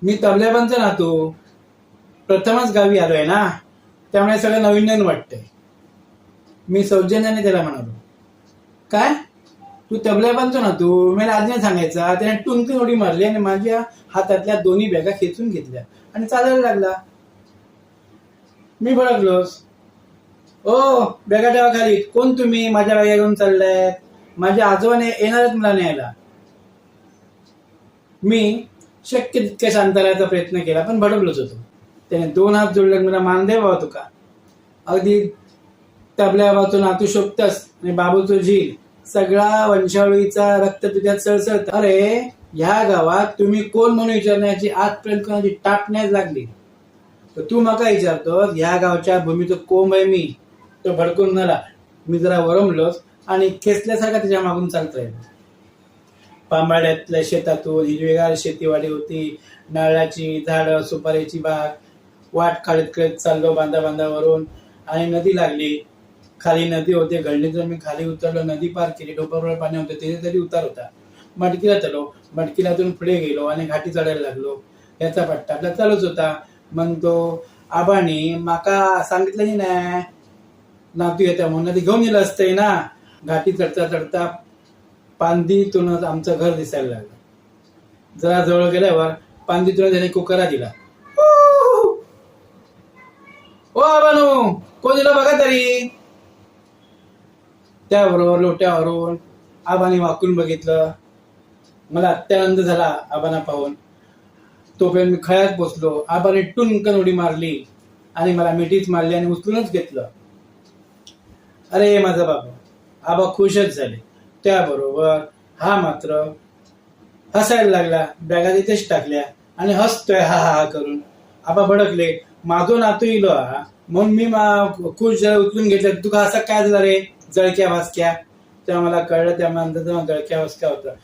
मी तबल्याबांचा नातू प्रथमच गावी आलोय ना, त्यामुळे सगळं नवीन नवीन वाटतंय. मी सौजन्याने त्याला म्हणालो, काय तू तबल्याबांचा नातू? मला आज नाही सांगायचा. त्याने टुनकन उडी मारली आणि माझ्या हातातल्या दोन्ही बॅगा खेचून घेतल्या आणि चालायला लागला. मी भडकलोच. ओ, बॅगा ठेवा खाली. कोण तुम्ही? माझ्या बॅगा घेऊन चाललाय? माझ्या आजोबाने येणारच मला न्यायला. मी शक्य तितक्या शांत राहायचा प्रयत्न केला, पण भडकलोच होतो. त्याने 2 हात जोडले, मला मान दे बाबा तुका. अगदी तबल्या बाबातून नातू शोभतस आणि बाबूचं झील, सगळा वंशावळीचा रक्त तुझ्यात सळसळत. अरे, ह्या गावात तुम्ही कोण म्हणून विचारण्याची आजपर्यंत कोणाची टाप नाही लागली. तर तू मका विचारतो? ह्या गावच्या भूमीचं कोंब आहे मी. तो भडकून म्हणाला. मी जरा वरमलोच आणि खेचल्यासारखा त्याच्या मागून चालत राहिलो. पांबाड्यातल्या शेतातून हिरवीगार शेतीवाडी होती. नारळाची झाडं, सुपारीची बाग. वाट काढत काढत चाललो बांधावरून आणि नदी लागली. खाली नदी होते. घळणीतून मी खाली उतरलो, नदी पार केली. डोपावर पाणी होतं, तिथे तरी उतार होता. मटकीला चलो, मटकीलातून पुढे गेलो आणि घाटी चढायला लागलो. याचा पट्टा आपला चालूच होता. मग तो आबानी माका सांगितलं नाही नातू येत्या म्हणून, नदी घेऊन येलं असतंय ना. घाटी चढता चढता पांदीतूनच आमचं घर दिसायला लागलं. जरा जवळ गेल्यावर पांदीतून त्याने कुकारा दिला. ओ आबानू, कोण दिला बघा तरी. त्याबरोबर लोट्यावरून आबाने वाकून बघितलं. मला अत्यानंद झाला आबांना पाहून. तोपर्यंत मी खळ्यात बसलो. आबाने टुनकन उडी मारली आणि मला मिठीच मारली आणि उचलूनच घेतलं. अरे माझा बाबा. आबा खुशच झाले. त्याबरोबर हा मात्र हसायला लागला. बॅगा तिथेच टाकल्या आणि हसतोय हा हा हा करून. आबा भडकले. माझो नातू इलो हा म्हणून मी खुश उचलून घेतलं. तुका असं काय झालं रे जळक्या भासक्या? तेव्हा मला कळलं, त्या माणसाचा जळक्या भासक्या होता.